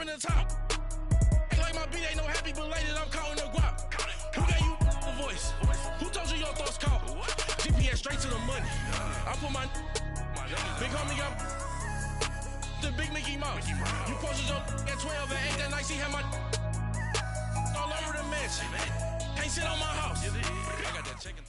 in the top. Act like my beat ain't no happy belated, I'm counting the guap. Who gave you the voice? Who told you your thoughts count? GPS straight to the money. I put my big homie up the big Mickey Mouse. You posted your at 12 and 8 that night, she had my all over the mansion. Can't sit on my house. I got that chicken.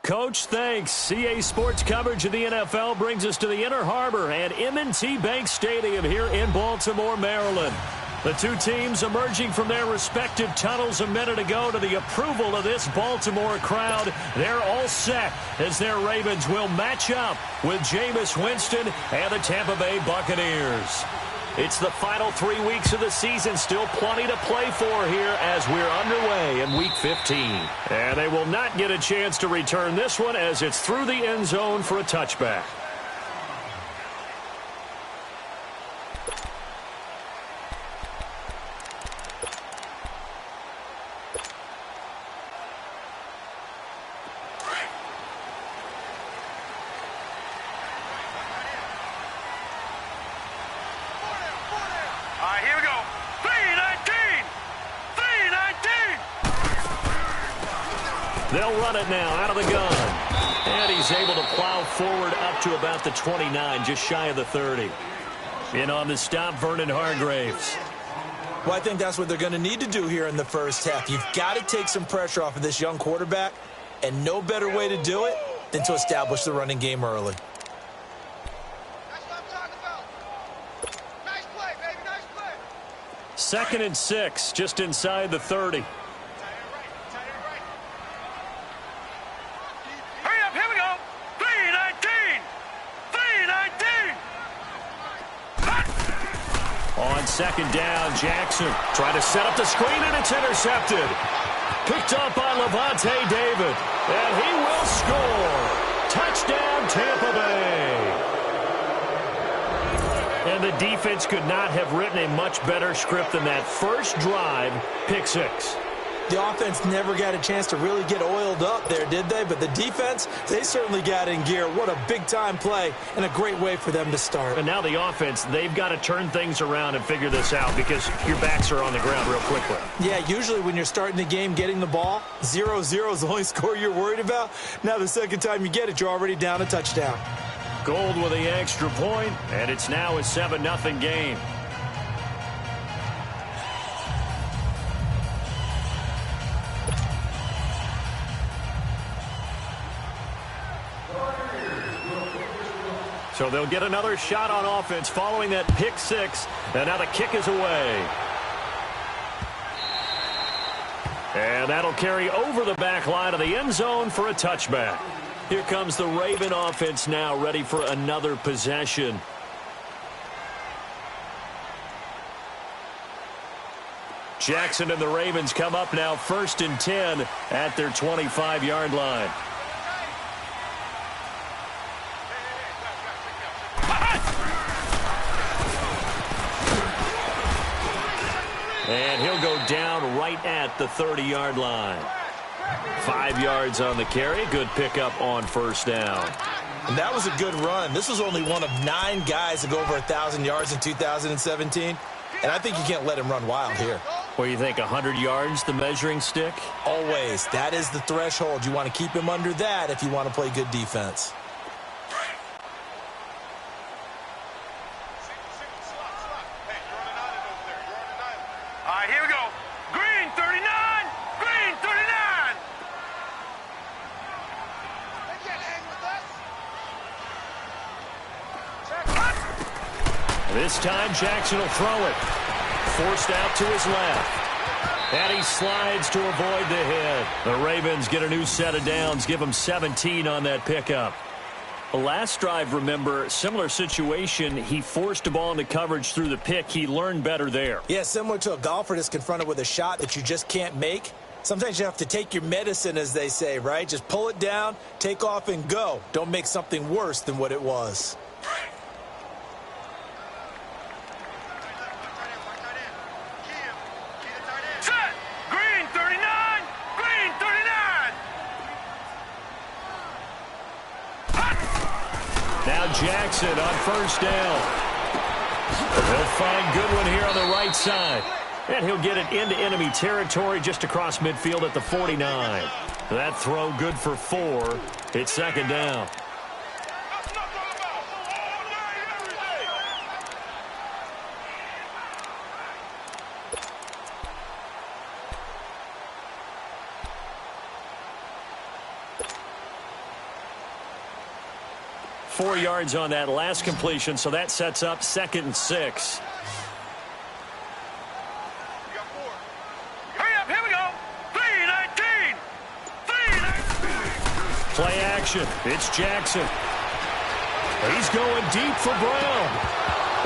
Coach, thanks. CA Sports coverage of the NFL brings us to the Inner Harbor and M&T Bank Stadium here in Baltimore, Maryland. The two teams emerging from their respective tunnels a minute ago to the approval of this Baltimore crowd. They're all set as their Ravens will match up with Jameis Winston and the Tampa Bay Buccaneers. It's the final 3 weeks of the season. Still plenty to play for here as we're underway in Week 15. And they will not get a chance to return this one as it's through the end zone for a touchback. Here we go. 319! 319! They'll run it now out of the gun. And he's able to plow forward up to about the 29, just shy of the 30. In on the stop, Vernon Hargreaves. Well, I think that's what they're going to need to do here in the first half. You've got to take some pressure off of this young quarterback, and no better way to do it than to establish the running game early. Second and 6, just inside the 30. Hurry up, here we go. 319! 319! On second down, Jackson trying to set up the screen, and it's intercepted. Picked up by Levante David, and he will score. Touchdown, Tampa Bay. And the defense could not have written a much better script than that first drive, pick 6. The offense never got a chance to really get oiled up there, did they? But the defense, they certainly got in gear. What a big-time play and a great way for them to start. And now the offense, they've got to turn things around and figure this out because your backs are on the ground real quickly. Yeah, usually when you're starting the game getting the ball, 0-0 is the only score you're worried about. Now the second time you get it, you're already down a touchdown. Gold with the extra point, and it's now a 7-0 game. So they'll get another shot on offense following that pick 6, and now the kick is away. And that'll carry over the back line of the end zone for a touchback. Here comes the Raven offense now, ready for another possession. Jackson and the Ravens come up now 1st and 10 at their 25-yard line. And he'll go down right at the 30-yard line. 5 yards on the carry. Good pickup on first down. And that was a good run. This was only one of 9 guys to go over 1,000 yards in 2017. And I think you can't let him run wild here. Well, you think 100 yards, the measuring stick? Always. That is the threshold. You want to keep him under that if you want to play good defense. Here we go. Green 39! Green 39! This time Jackson will throw it. Forced out to his left. And he slides to avoid the hit. The Ravens get a new set of downs. Give them 17 on that pickup. The last drive, remember, similar situation. He forced a ball into coverage through the pick. He learned better there. Yeah, similar to a golfer that's confronted with a shot that you just can't make. Sometimes you have to take your medicine, as they say, right? Just pull it down, take off, and go. Don't make something worse than what it was. Set! Green 39! Green 39! Now Jackson on first down. He'll find Goodwin here on the right side. And he'll get it into enemy territory just across midfield at the 49. That throw good for 4. It's second down. Four yards on that last completion, so that sets up 2nd and 6. Hurry up, here we go. 3-19. 3-19. Play action. It's Jackson. He's going deep for Brown.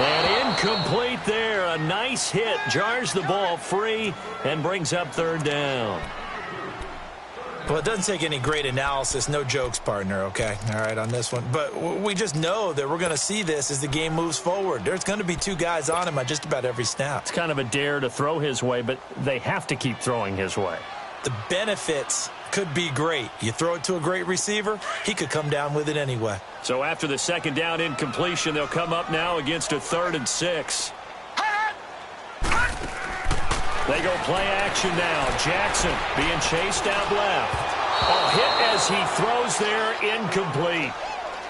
And incomplete there. A nice hit. Jars the ball free and brings up 3rd down. Well, it doesn't take any great analysis. No jokes, partner, okay? All right, on this one. But we just know that we're going to see this as the game moves forward. There's going to be 2 guys on him on just about every snap. It's kind of a dare to throw his way, but they have to keep throwing his way. The benefits could be great. You throw it to a great receiver, he could come down with it anyway. So after the 2nd down incompletion, they'll come up now against a 3rd and 6. They go play action now. Jackson being chased out left. A hit as he throws there, incomplete.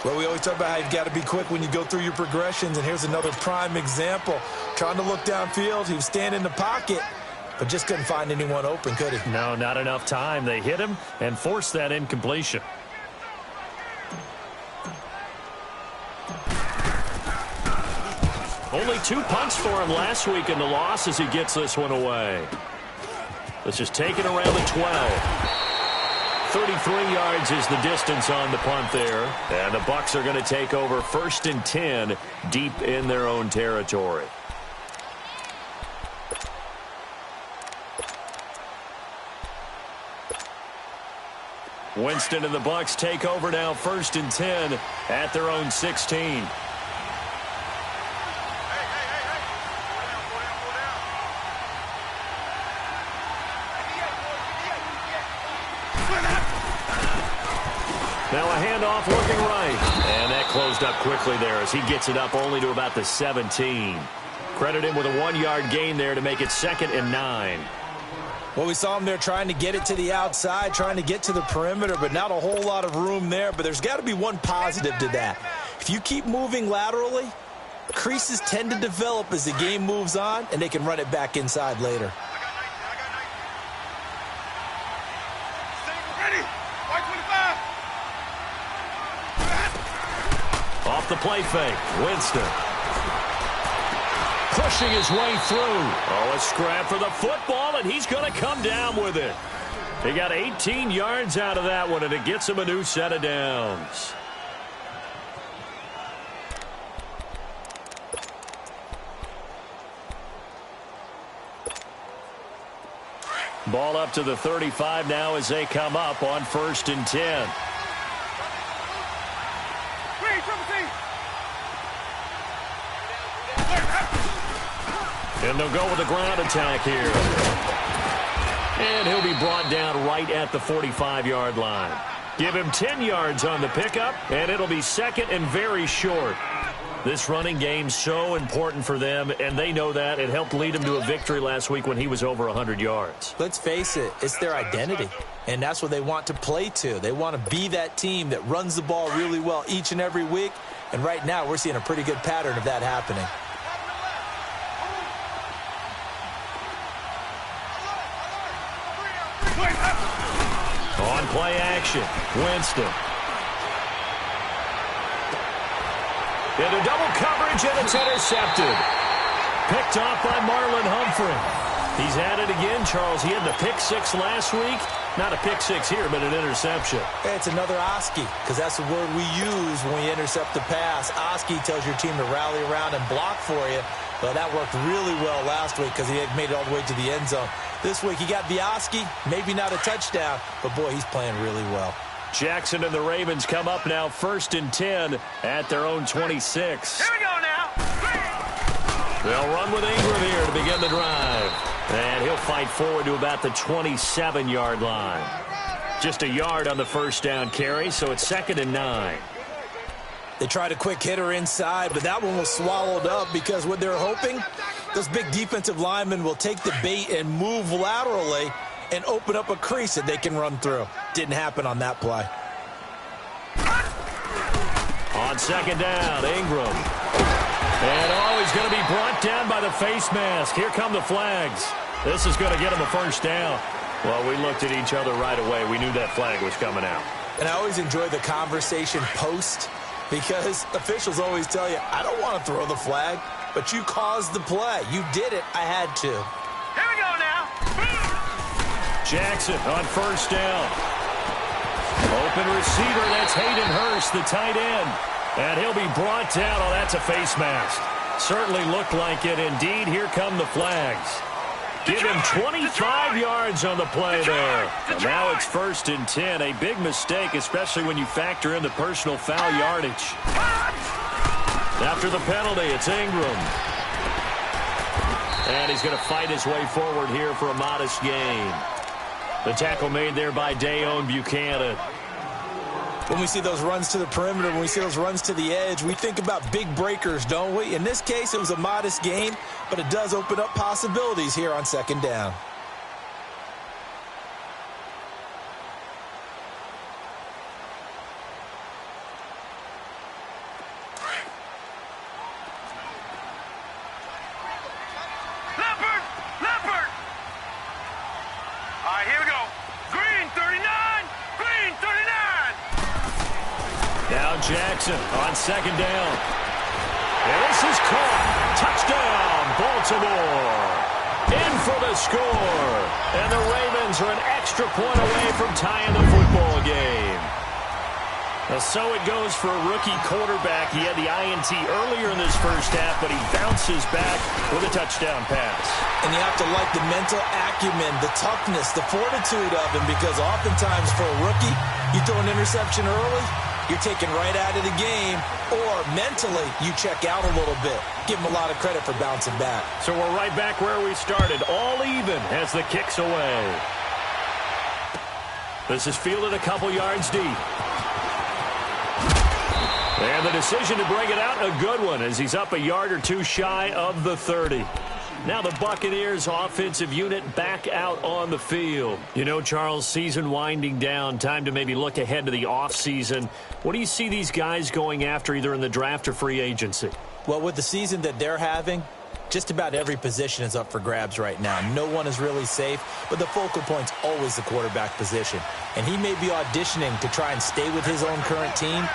Well, we always talk about how you've got to be quick when you go through your progressions, and here's another prime example. Trying to look downfield, he was standing in the pocket, but just couldn't find anyone open, could he? No, not enough time. They hit him and forced that incompletion. Only 2 punts for him last week in the loss as he gets this one away. Let's just take it around the 12. 33 yards is the distance on the punt there. And the Bucs are going to take over 1st and 10 deep in their own territory. Winston and the Bucs take over now 1st and 10 at their own 16. Now a handoff looking right. And that closed up quickly there as he gets it up only to about the 17. Credit him with a 1-yard gain there to make it 2nd and 9. Well, we saw him there trying to get it to the outside, trying to get to the perimeter, but not a whole lot of room there. But there's got to be one positive to that. If you keep moving laterally, creases tend to develop as the game moves on, and they can run it back inside later. Off the play fake, Winston. Pushing his way through. Oh, a scrap for the football, and he's going to come down with it. He got 18 yards out of that one, and it gets him a new set of downs. Ball up to the 35 now as they come up on 1st and 10. And they'll go with a ground attack here. And he'll be brought down right at the 45-yard line. Give him 10 yards on the pickup, and it'll be 2nd and very short. This running game's so important for them, and they know that. It helped lead them to a victory last week when he was over 100 yards. Let's face it, it's their identity, and that's what they want to play to. They want to be that team that runs the ball really well each and every week, and right now we're seeing a pretty good pattern of that happening. On play action, Winston. Into double coverage, and it's intercepted. Picked off by Marlon Humphrey. He's at it again, Charles. He had the pick 6 last week. Not a pick 6 here, but an interception. Hey, it's another Oski, because that's the word we use when we intercept the pass. Oski tells your team to rally around and block for you. Well, that worked really well last week because he had made it all the way to the end zone. This week he got the Oski, maybe not a touchdown, but boy, he's playing really well. Jackson and the Ravens come up now 1st and 10 at their own 26. Here we go now. They'll run with Ingram here to begin the drive. And he'll fight forward to about the 27-yard line. Just a yard on the 1st down carry, so it's 2nd and 9. They tried a quick hitter inside, but that one was swallowed up because what they're hoping, those big defensive linemen will take the bait and move laterally and open up a crease that they can run through. Didn't happen on that play. On second down, Ingram. And he's going to be brought down by the face mask. Here come the flags. This is going to get him a first down. Well, we looked at each other right away. We knew that flag was coming out. And I always enjoy the conversation post because officials always tell you, I don't want to throw the flag, but you caused the play. You did it. I had to. Here we go now. Jackson on first down. Open receiver, that's Hayden Hurst, the tight end. And he'll be brought down. Oh, that's a face mask. Certainly looked like it. Indeed, here come the flags. Give him 25 yards on the play there. And now it's 1st and 10. A big mistake, especially when you factor in the personal foul yardage. After the penalty, it's Ingram. And he's going to fight his way forward here for a modest gain. The tackle made there by Dayon Buchanan. When we see those runs to the perimeter, when we see those runs to the edge, we think about big breakers, don't we? In this case, it was a modest gain, but it does open up possibilities here on second down. Leopard! All right, here we go. Green 39! Green 39! Now Jackson on second down. And this is caught. Touchdown, Baltimore. In for the score. And the Ravens are an extra point away from tying the football game. So it goes for a rookie quarterback. He had the INT earlier in this first half, but he bounces back with a touchdown pass. And you have to like the mental acumen, the toughness, the fortitude of him, because oftentimes for a rookie, you throw an interception early, you're taken right out of the game, or mentally you check out a little bit. Give him a lot of credit for bouncing back. So we're right back where we started, all even as the kick's away. This is fielded a couple yards deep. And the decision to bring it out, a good one, as he's up a yard or two shy of the 30. Now the Buccaneers offensive unit back out on the field. You know, Charles, season winding down, time to maybe look ahead to the offseason. What do you see these guys going after either in the draft or free agency? Well, with the season that they're having, just about every position is up for grabs right now. No one is really safe, but the focal point's always the quarterback position. And he may be auditioning to try and stay with his own current team.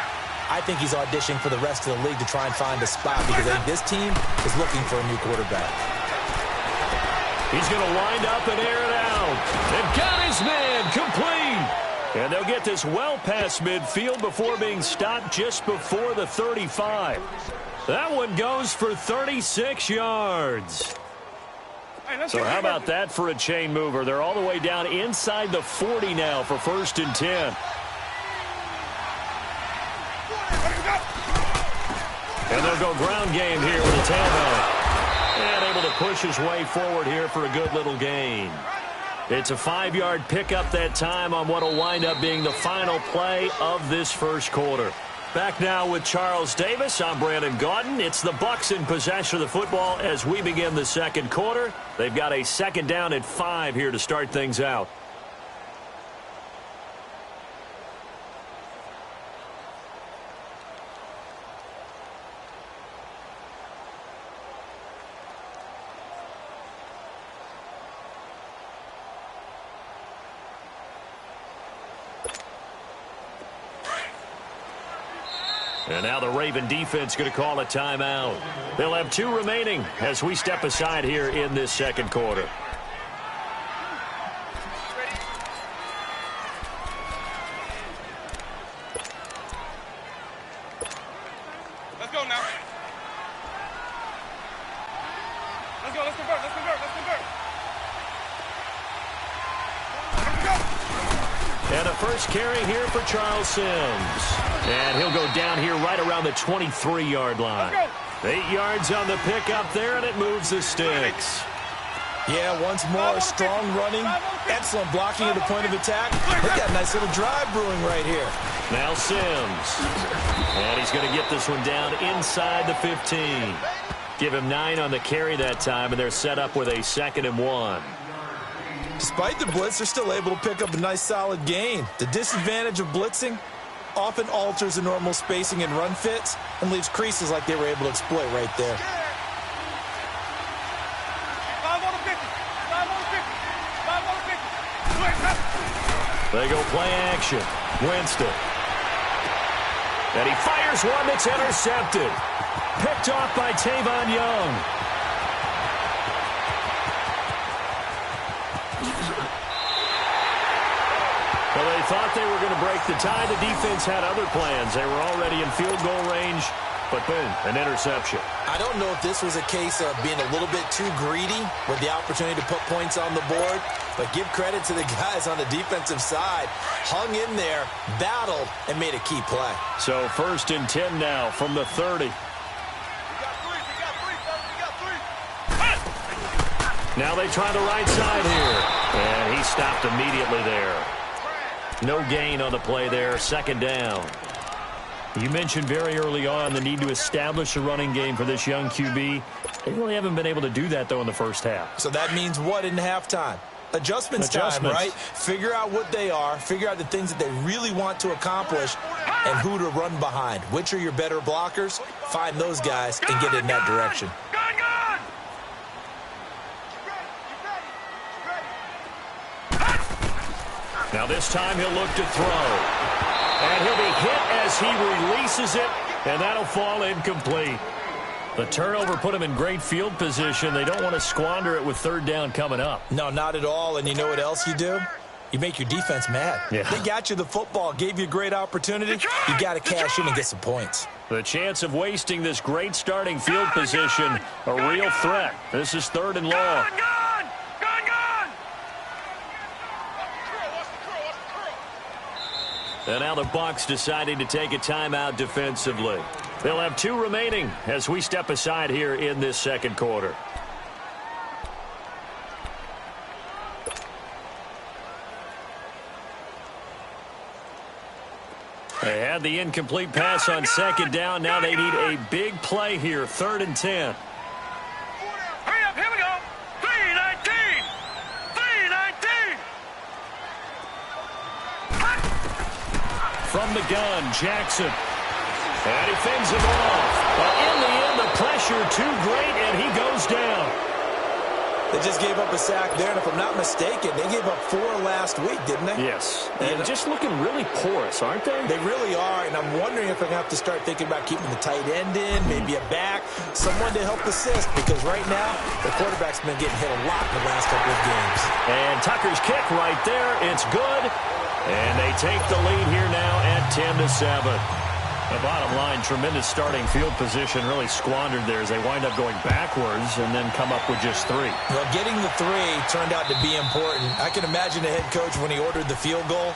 I think he's auditioning for the rest of the league to try and find a spot because I think this team is looking for a new quarterback. He's going to wind up and air it out. They've got his man complete. And they'll get this well past midfield before being stopped just before the 35. That one goes for 36 yards. So how about that for a chain mover? They're all the way down inside the 40 now for 1st and 10. And they'll go ground game here with a tailback. And able to push his way forward here for a good little gain. It's a 5-yard pickup that time on what will wind up being the final play of this first quarter. Back now with Charles Davis. I'm Brandon Gaudin. It's the Bucs in possession of the football as we begin the second quarter. They've got a second down at 5 here to start things out. And now the Raven defense going to call a timeout. They'll have 2 remaining as we step aside here in this second quarter. Let's go now. Let's convert. And a first carry here for Charles Sims. And he'll go down here right around the 23-yard line. 8 yards on the pickup there, and it moves the sticks. Yeah, once more, strong running, excellent blocking at the point of attack. They got a nice little drive brewing right here. Now Sims. And he's going to get this one down inside the 15. Give him 9 on the carry that time, and they're set up with a 2nd and 1. Despite the blitz, they're still able to pick up a nice solid gain. The disadvantage of blitzing often alters the normal spacing and run fits and leaves creases like they were able to exploit right there. They go play action. Winston. And he fires one that's intercepted. Picked off by Tavon Young. Well, they thought they were going to break the tie. The defense had other plans. They were already in field goal range, but boom, an interception. I don't know if this was a case of being a little bit too greedy with the opportunity to put points on the board, but give credit to the guys on the defensive side. Hung in there, battled, and made a key play. So 1st and 10 now from the 30. Now they try the right side here, and he stopped immediately there. No gain on the play there, 2nd down. You mentioned very early on the need to establish a running game for this young QB. They really haven't been able to do that, though, in the first half. So that means what in halftime? Adjustments time, right? Figure out what they are, figure out the things that they really want to accomplish, and who to run behind. Which are your better blockers? Find those guys and get in that direction. Now this time he'll look to throw. And he'll be hit as he releases it, and that'll fall incomplete. The turnover put him in great field position. They don't want to squander it with 3rd down coming up. No, not at all. And you know what else you do? You make your defense mad. Yeah. They got you the football, gave you a great opportunity. You got to cash in and get some points. The chance of wasting this great starting field position, a real threat. This is 3rd and long. And now the Bucs deciding to take a timeout defensively. They'll have 2 remaining as we step aside here in this 2nd quarter. They had the incomplete pass on 2nd down. Now they need a big play here, 3rd and 10. Hurry up, here we go. 3-19. 3-19. From the gun, Jackson. And he fends him off. But in the end, the pressure too great, and he goes down. They just gave up a sack there, and if I'm not mistaken, they gave up 4 last week, didn't they? Yes. And just looking really porous, aren't they? They really are, and I'm wondering if I'm going to have to start thinking about keeping the tight end in, maybe a back, someone to help assist, because right now, the quarterback's been getting hit a lot in the last couple of games. And Tucker's kick right there. It's good. And they take the lead here now at 10-7. The bottom line, tremendous starting field position, really squandered there as they wind up going backwards and then come up with just 3. Well, getting the 3 turned out to be important. I can imagine the head coach when he ordered the field goal.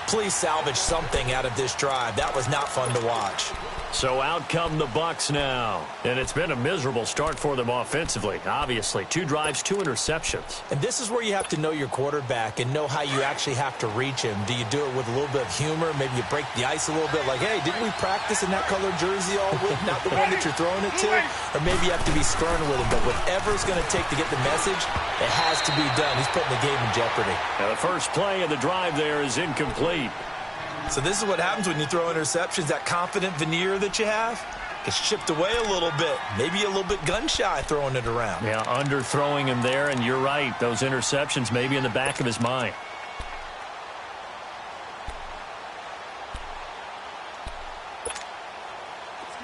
Please salvage something out of this drive. That was not fun to watch. So out come the Bucs now. And it's been a miserable start for them offensively, obviously. 2 drives, 2 interceptions. And this is where you have to know your quarterback and know how you actually have to reach him. Do you do it with a little bit of humor? Maybe you break the ice a little bit like, hey, didn't we practice in that colored jersey all week? Not the one that you're throwing it to? Or maybe you have to be stern with him. But whatever it's going to take to get the message, it has to be done. He's putting the game in jeopardy. Now the first play of the drive there is incomplete. So this is what happens when you throw interceptions. That confident veneer that you have gets chipped away a little bit. Maybe a little bit gun-shy throwing it around. Yeah, underthrowing him there, and you're right. Those interceptions may be in the back of his mind.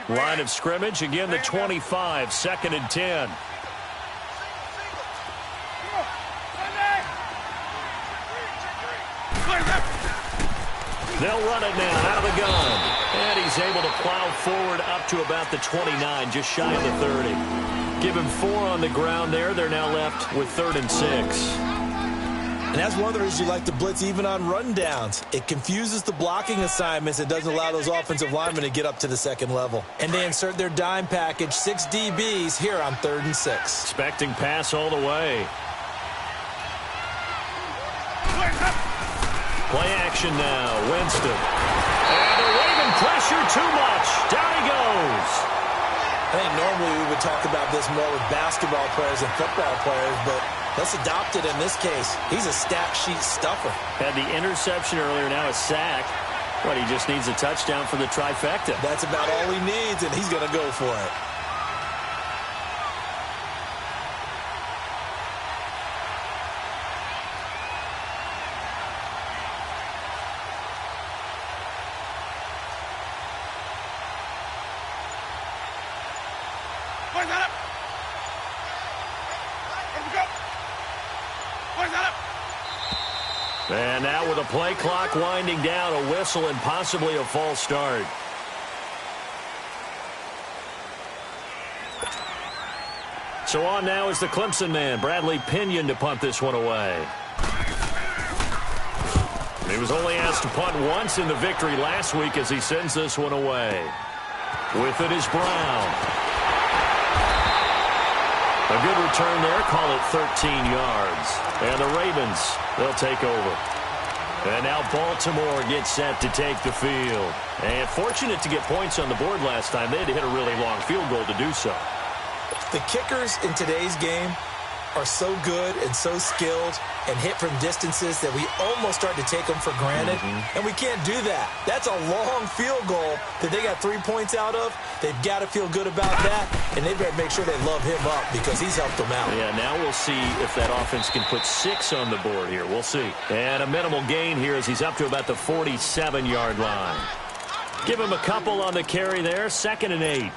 Line of scrimmage, again the 25, 2nd and 10. They'll run it now out of the gun. And he's able to plow forward up to about the 29, just shy of the 30. Give him 4 on the ground there. They're now left with 3rd and 6. And that's one of the reasons you like to blitz even on rundowns. It confuses the blocking assignments. It doesn't allow those offensive linemen to get up to the 2nd level. And they insert their dime package, 6 DBs here on 3rd and 6. Expecting pass all the way. Play action now. Winston. And the Raven pressure too much. Down he goes. I think normally we would talk about this more with basketball players and football players, but let's adopt it in this case. He's a stat sheet stuffer. Had the interception earlier, now a sack. But he just needs a touchdown for the trifecta. That's about all he needs, and he's going to go for it. Boys, that up. Let him go. Boys, that up. And now with a play clock winding down, a whistle and possibly a false start. So on now is the Clemson man, Bradley Pinion, to punt this one away. He was only asked to punt once in the victory last week as he sends this one away. With it is Brown. A good return there, call it 13 yards. And the Ravens, they'll take over. And now Baltimore gets set to take the field. And fortunate to get points on the board last time. They had to hit a really long field goal to do so. The kickers in today's game are so good and so skilled and hit from distances that we almost start to take them for granted. And we can't do that. That's a long field goal that they got 3 points out of. They've got to feel good about that, and they better make sure they love him up because he's helped them out. Yeah, now we'll see if that offense can put 6 on the board here. We'll see. And a minimal gain here as he's up to about the 47-yard line. Give him a couple on the carry there. 2nd and 8.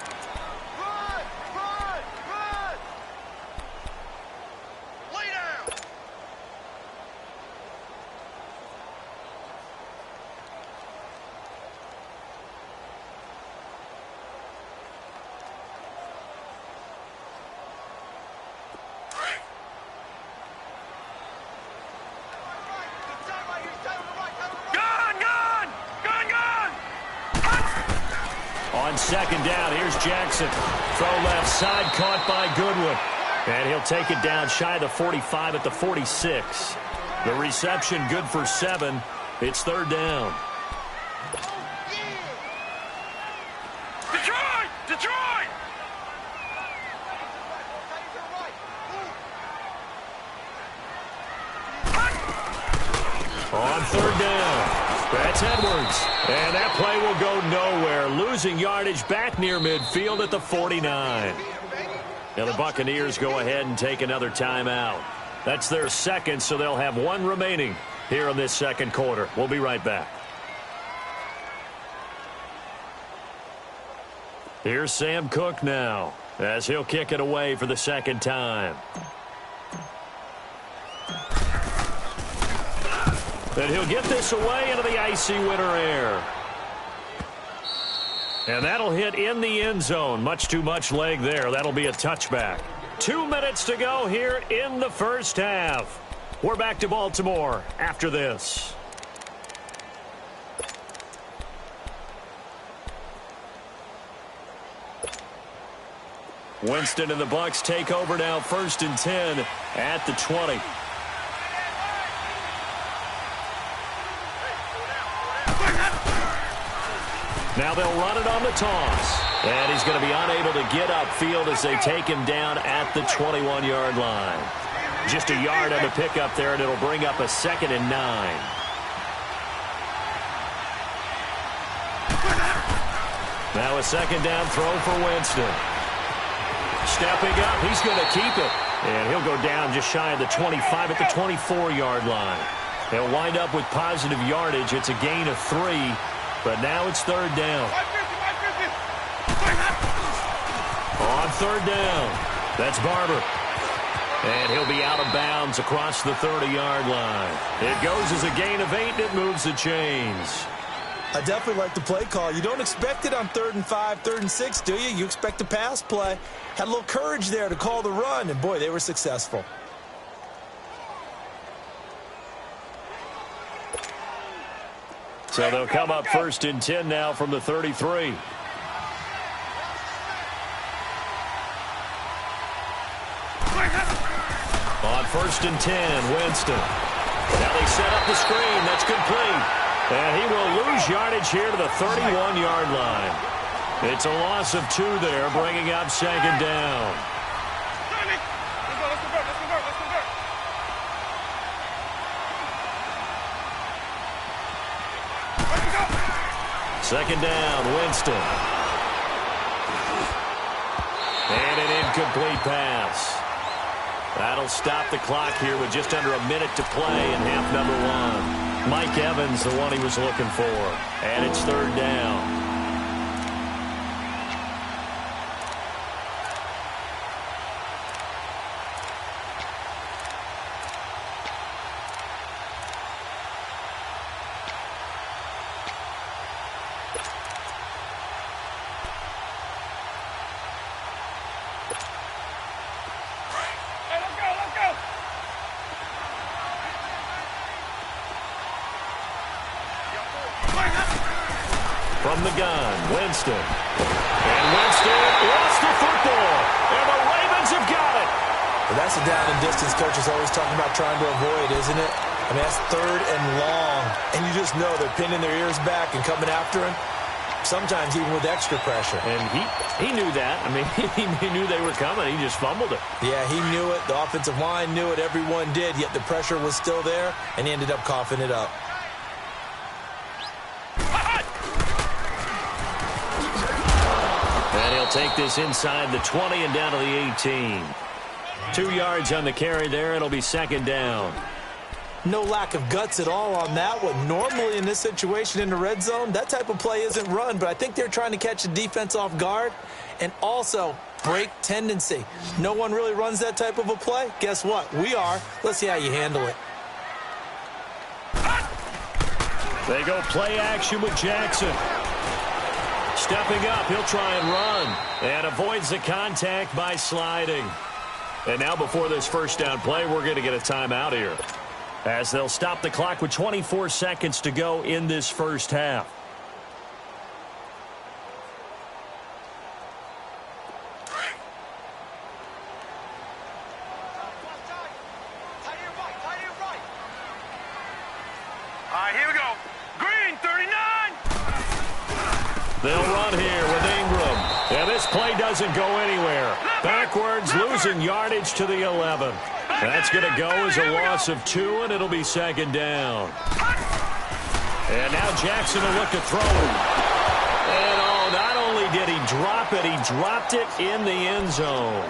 On 2nd down, here's Jackson. Throw left side, caught by Goodwin. And he'll take it down shy of the 45 at the 46. The reception good for 7. It's 3rd down. Detroit! Detroit! On 3rd down. That's Edwards. And that play will go nowhere. Losing yardage back near midfield at the 49. Now the Buccaneers go ahead and take another timeout. That's their 2nd, so they'll have 1 remaining here in this 2nd quarter. We'll be right back. Here's Sam Cook now as he'll kick it away for the 2nd time. And he'll get this away into the icy winter air. And that'll hit in the end zone. Much too much leg there. That'll be a touchback. 2 minutes to go here in the first half. We're back to Baltimore after this. Winston and the Bucs take over now, 1st and 10 at the 20. Now they'll run it on the toss. And he's going to be unable to get upfield as they take him down at the 21-yard line. Just a yard on the pickup there, and it'll bring up a 2nd and 9. Now a 2nd down throw for Winston. Stepping up, he's going to keep it. And he'll go down just shy of the 25 at the 24-yard line. They'll wind up with positive yardage. It's a gain of 3. But now it's 3rd down. On 3rd down, that's Barber. And he'll be out of bounds across the 30-yard line. It goes as a gain of 8, and it moves the chains. I definitely like the play call. You don't expect it on 3rd and 5, 3rd and 6, do you? You expect a pass play. Had a little courage there to call the run, and boy, they were successful. So they'll come up 1st and 10 now from the 33. On 1st and 10, Winston. Now they set up the screen. That's complete. And he will lose yardage here to the 31-yard line. It's a loss of 2 there, bringing up second down. Second down, Winston. And an incomplete pass. That'll stop the clock here with just under a minute to play in half number 1. Mike Evans, the one he was looking for. And it's third down. From the gun, Winston. And Winston lost the football. And the Ravens have got it. Well, that's a down and distance coach is always talking about trying to avoid, isn't it? I mean, that's third and long. And you just know they're pinning their ears back and coming after him. Sometimes even with extra pressure. And he knew that. I mean, he knew they were coming. He just fumbled it. Yeah, he knew it. The offensive line knew it. Everyone did. Yet the pressure was still there, and he ended up coughing it up. And he'll take this inside the 20 and down to the 18. 2 yards on the carry there. It'll be second down. No lack of guts at all on that one. Normally in this situation in the red zone, that type of play isn't run, but I think they're trying to catch the defense off guard and also break tendency. No one really runs that type of a play. Guess what? We are. Let's see how you handle it. They go play action with Jackson. Stepping up, he'll try and run. And avoids the contact by sliding. And now before this first down play, we're going to get a timeout here, as they'll stop the clock with 24 seconds to go in this first half. All right, here we go. Green, 39. They'll run here with Ingram. And this play doesn't go anywhere. Backwards, losing yardage to the 11. That's going to go as a loss of 2, and it'll be second down. And now Jackson will look to throw. And, oh, not only did he drop it, he dropped it in the end zone.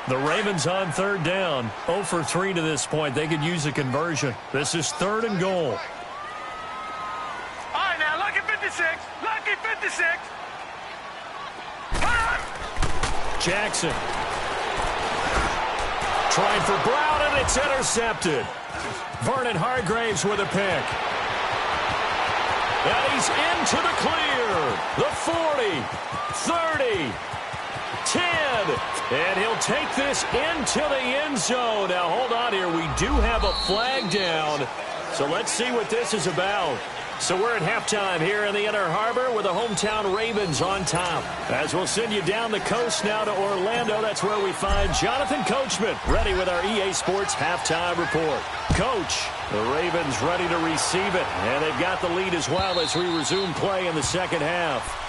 The Ravens on third down. 0 for 3 to this point. They could use a conversion. This is third and goal. All right, now, lucky 56. Lucky 56. Jackson. Trying for Brown, and it's intercepted. Vernon Hargraves with a pick. And he's into the clear. The 40, 30, 10. And he'll take this into the end zone. Now, hold on here. We do have a flag down. So let's see what this is about. So we're at halftime here in the Inner Harbor with the hometown Ravens on top. As we'll send you down the coast now to Orlando. That's where we find Jonathan Coachman ready with our EA Sports halftime report. Coach, the Ravens ready to receive it. And they've got the lead as well as we resume play in the second half.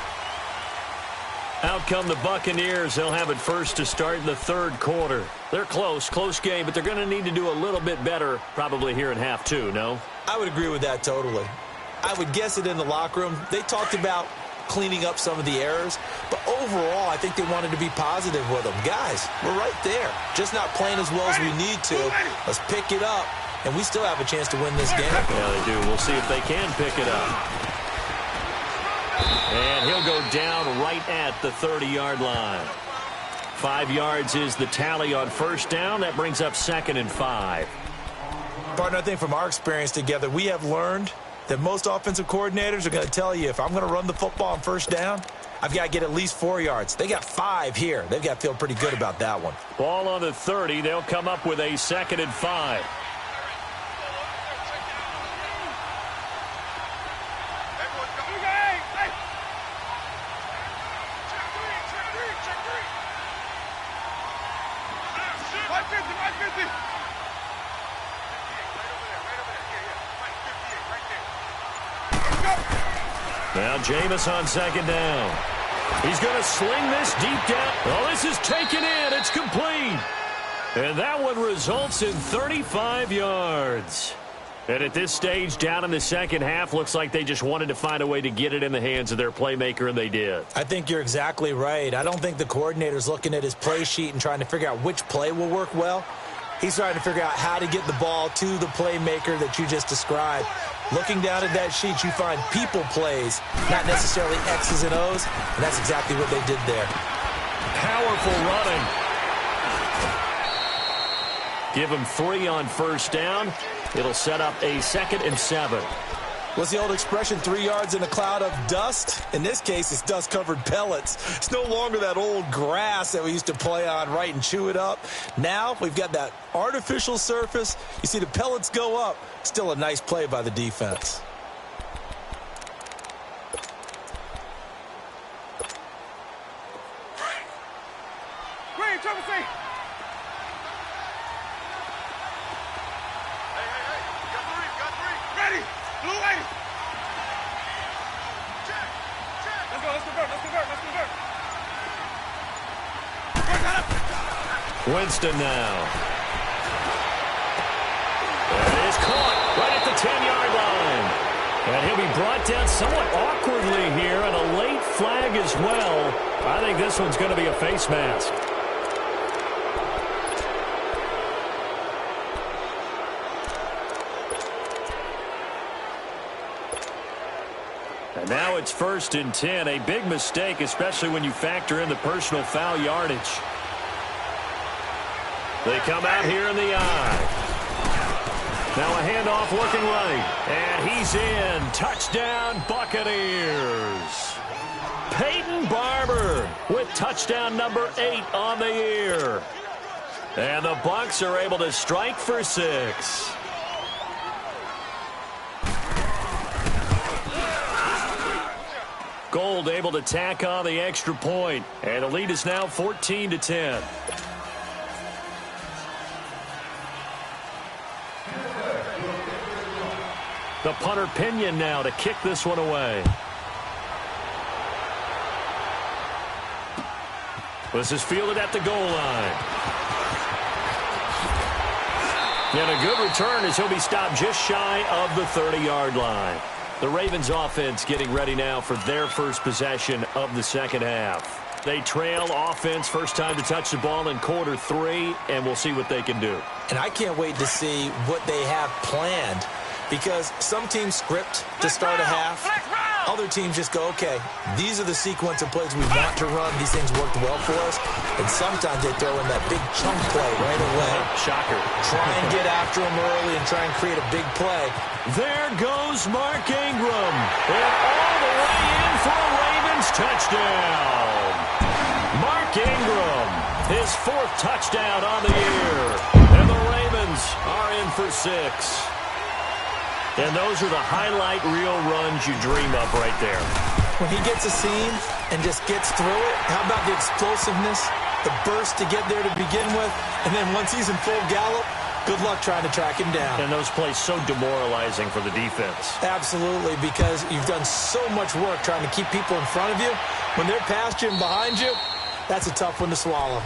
Out come the Buccaneers. They'll have it first to start in the third quarter. They're close game, but they're going to need to do a little bit better probably here in half 2, no? I would agree with that totally. I would guess it in the locker room. They talked about cleaning up some of the errors, but overall, I think they wanted to be positive with them. Guys, we're right there. Just not playing as well as we need to. Let's pick it up, and we still have a chance to win this game. Yeah, they do. We'll see if they can pick it up. And he'll go down right at the 30-yard line. 5 yards is the tally on first down. That brings up 2nd and 5. Partner, I think from our experience together, we have learned that most offensive coordinators are going to tell you, if I'm going to run the football on first down, I've got to get at least 4 yards. They got 5 here. They've got to feel pretty good about that one. Ball on the 30. They'll come up with a 2nd and 5. Now Jameis on second down. He's going to sling this deep down. Oh, this is taken in. It's complete. And that one results in 35 yards. And at this stage, down in the second half, looks like they just wanted to find a way to get it in the hands of their playmaker, and they did. I think you're exactly right. I don't think the coordinator's looking at his play sheet and trying to figure out which play will work well. He's trying to figure out how to get the ball to the playmaker that you just described. Looking down at that sheet, you find people plays, not necessarily X's and O's, and that's exactly what they did there. Powerful running. Give him 3 on first down. It'll set up a 2nd and 7. What's the old expression, 3 yards in a cloud of dust? In this case, it's dust-covered pellets. It's no longer that old grass that we used to play on, right, and chew it up. Now we've got that artificial surface. You see the pellets go up. Still a nice play by the defense. Green, trouble C. Ready. Blue 80. Check. Let's go. Let's convert. Winston now. It is caught right at the 10-yard line. And he'll be brought down somewhat awkwardly here, and a late flag as well. I think this one's going to be a face mask. And now it's 1st and 10. A big mistake, especially when you factor in the personal foul yardage. They come out here in the eye. Now a handoff looking right. And he's in. Touchdown, Buccaneers. Peyton Barber with touchdown number 8 on the year. And the Bucs are able to strike for 6. Gold able to tack on the extra point. And the lead is now 14-10. The punter Pinion now to kick this one away. This is fielded at the goal line. And a good return as he'll be stopped just shy of the 30-yard line. The Ravens offense getting ready now for their first possession of the second half. They trail offense, first time to touch the ball in quarter 3, and we'll see what they can do. And I can't wait to see what they have planned, because some teams script to start a half. Other teams just go, okay, these are the sequence of plays we want to run. These things worked well for us. And sometimes they throw in that big chunk play right away. Shocker. Try and get after them early and try and create a big play. There goes Mark Ingram. And all the way in for a Ravens touchdown. Mark Ingram, his 4th touchdown on the year. And the Ravens are in for 6. And those are the highlight reel runs you dream of right there. When he gets a seam and just gets through it, how about the explosiveness, the burst to get there to begin with, and then once he's in full gallop, good luck trying to track him down. And those plays so demoralizing for the defense. Absolutely, because you've done so much work trying to keep people in front of you. When they're past you and behind you, that's a tough one to swallow.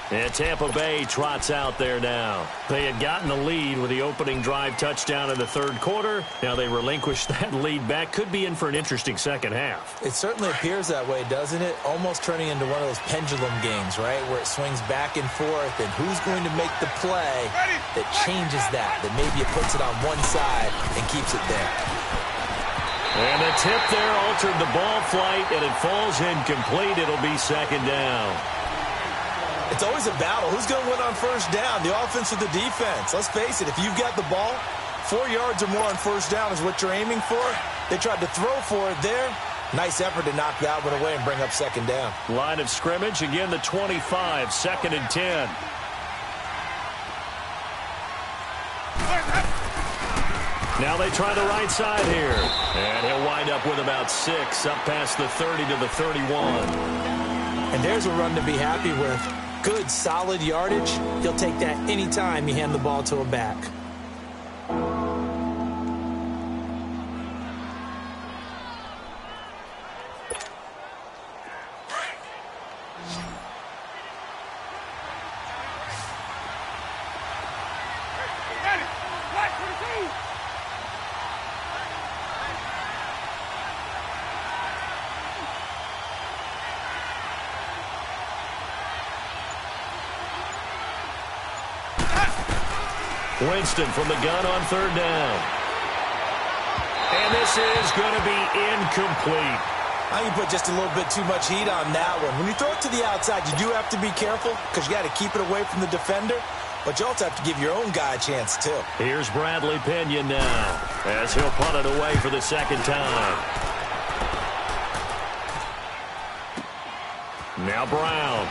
And Tampa Bay trots out there now. They had gotten the lead with the opening drive touchdown in the 3rd quarter. Now they relinquish that lead back. Could be in for an interesting second half. It certainly appears that way, doesn't it? Almost turning into one of those pendulum games, right? Where it swings back and forth, and who's going to make the play that changes that maybe it puts it on one side and keeps it there. And the tip there altered the ball flight, and it falls incomplete. It'll be 2nd down. It's always a battle. Who's going to win on first down, the offense or the defense? Let's face it, if you've got the ball, 4 yards or more on first down is what you're aiming for. They tried to throw for it there. Nice effort to knock that one away and bring up 2nd down. Line of scrimmage, again the 25, 2nd and 10. Now they try the right side here. And he'll wind up with about 6, up past the 30 to the 31. And there's a run to be happy with. Good, solid yardage. He'll take that anytime you hand the ball to a back. Winston from the gun on third down. And this is going to be incomplete. I think you put just a little bit too much heat on that one. When you throw it to the outside, you do have to be careful because you got to keep it away from the defender. But you also have to give your own guy a chance, too. Here's Bradley Pinion now as he'll punt it away for the second time. Now Brown.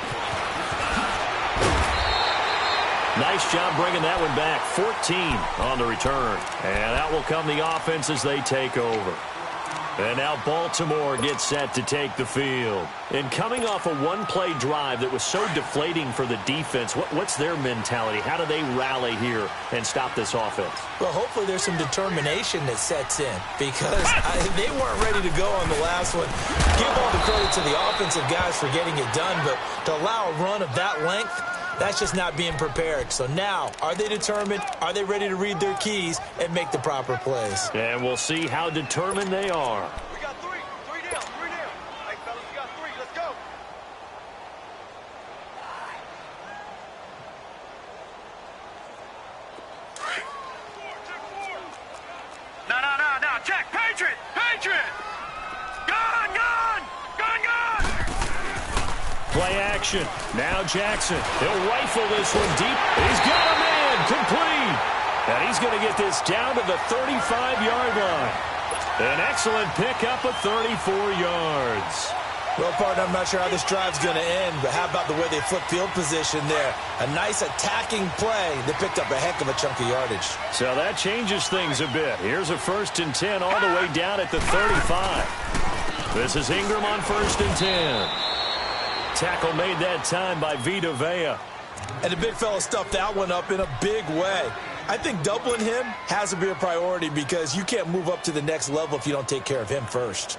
Nice job bringing that one back. 14 on the return. And out will come the offense as they take over. And now Baltimore gets set to take the field. And coming off a one-play drive that was so deflating for the defense, what's their mentality? How do they rally here and stop this offense? Well, hopefully there's some determination that sets in because they weren't ready to go on the last one. Give all the credit to the offensive guys for getting it done, but to allow a run of that length, that's just not being prepared. So now, are they determined? Are they ready to read their keys and make the proper plays? And we'll see how determined they are. We got three. Three down. Hey, fellas, we got three. Let's go. No. Check. Patriot. Gun. Play action. Now Jackson. He'll rifle this one deep. He's got a man. Complete. And he's going to get this down to the 35-yard line. An excellent pickup of 34 yards. Well, partner, I'm not sure how this drive's going to end, but how about the way they flip field position there? A nice attacking play. They picked up a heck of a chunk of yardage. So that changes things a bit. Here's a 1st and 10 all the way down at the 35. This is Ingram on 1st and 10. Tackle made that time by Vita Vea. And the big fella stuffed that one up in a big way. I think doubling him has to be a priority because you can't move up to the next level if you don't take care of him first.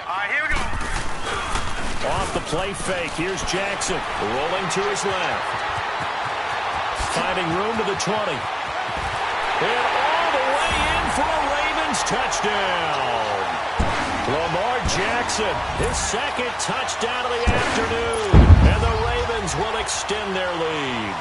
All right, here we go. Off the play fake. Here's Jackson rolling to his left. Finding room to the 20. And all the way in for a Ravens touchdown. Lamar Jackson, his second touchdown of the afternoon. And the Ravens will extend their lead.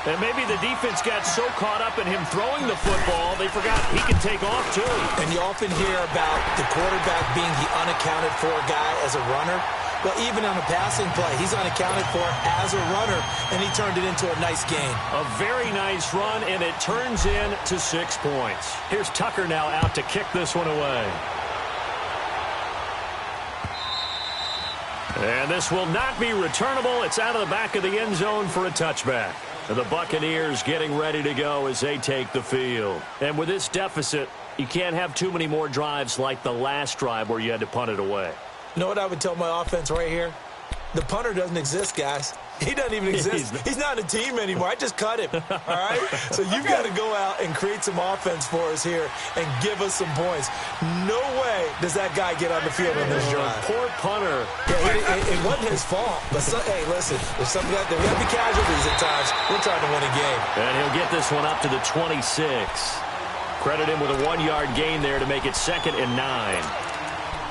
And maybe the defense got so caught up in him throwing the football, they forgot he can take off too. And you often hear about the quarterback being the unaccounted for guy as a runner. Well, even on a passing play, he's unaccounted for as a runner, and he turned it into a nice gain. A very nice run, and it turns into 6 points. Here's Tucker now out to kick this one away. And this will not be returnable. It's out of the back of the end zone for a touchback. The Buccaneers getting ready to go as they take the field. And with this deficit, you can't have too many more drives like the last drive where you had to punt it away. You know what I would tell my offense right here? The punter doesn't exist, guys. He doesn't even exist. He's not a team anymore. I just cut him, all right? So you've got to go out and create some offense for us here and give us some points. No way does that guy get on the field on this drive. Poor punter. Yeah, it wasn't his fault. But, hey, listen, there's something out there. We have to be casualties at times. We're trying to win a game. And he'll get this one up to the 26. Credit him with a 1-yard gain there to make it 2nd and 9.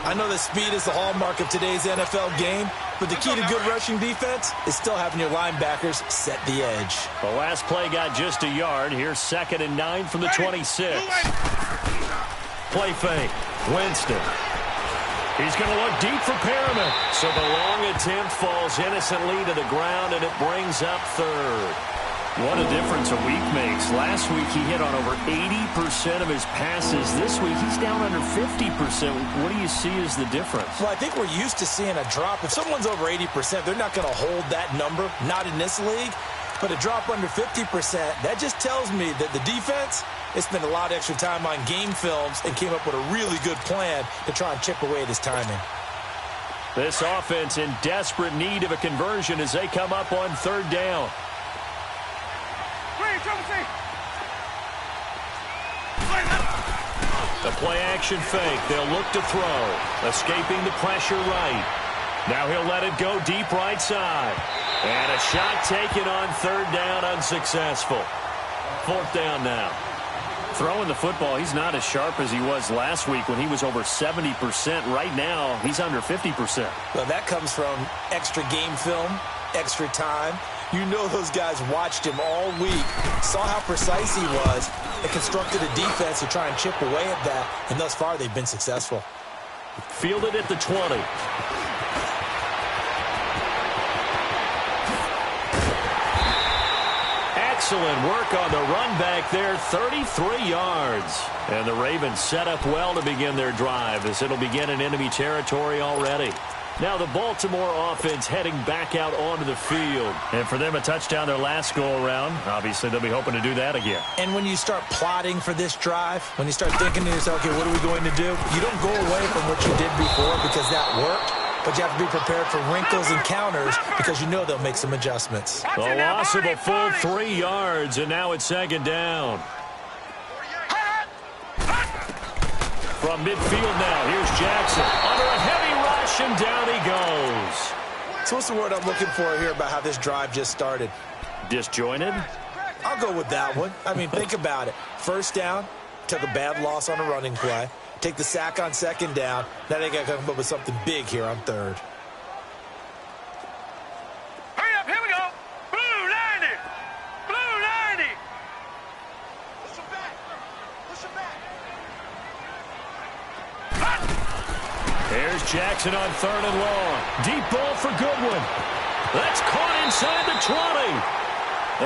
I know that speed is the hallmark of today's NFL game, but the key to good rushing defense is still having your linebackers set the edge. The last play got just a yard. Here's 2nd and 9 from the 26. Play fake. Winston. He's going to look deep for Perriman. So the long attempt falls innocently to the ground, and it brings up 3rd. What a difference a week makes. Last week he hit on over 80% of his passes. This week he's down under 50%. What do you see as the difference? Well, I think we're used to seeing a drop. If someone's over 80%, they're not going to hold that number, not in this league. But a drop under 50%, that just tells me that the defense has spent a lot of extra time on game films and came up with a really good plan to try and chip away at his timing. This offense in desperate need of a conversion as they come up on 3rd down. The play-action fake. They'll look to throw. Escaping the pressure right. Now he'll let it go deep right side. And a shot taken on third down, unsuccessful. Fourth down now. Throwing the football, he's not as sharp as he was last week when he was over 70%. Right now, he's under 50%. Well, that comes from extra game film, extra time. You know those guys watched him all week, saw how precise he was, and constructed a defense to try and chip away at that. And thus far, they've been successful. Fielded at the 20. Excellent work on the run back there, 33 yards. And the Ravens set up well to begin their drive as it'll begin in enemy territory already. Now the Baltimore offense heading back out onto the field. And for them, a touchdown their last go-around. Obviously, they'll be hoping to do that again. And when you start plotting for this drive, when you start thinking to yourself, okay, what are we going to do? You don't go away from what you did before because that worked. But you have to be prepared for wrinkles and counters because you know they'll make some adjustments. The loss of a full 3 yards, and now it's second down. From midfield now, here's Jackson. Under a heavy rush, and down he goes. So what's the word I'm looking for here about how this drive just started? Disjointed? I'll go with that one. I mean, think about it. First down, took a bad loss on a running play. Take the sack on second down. Now they got to come up with something big here on third. Hurry up, here we go. Blue 90. Blue 90. Push him back. Push him back. Here's Jackson on third and long. Deep ball for Goodwin. That's caught inside the 20.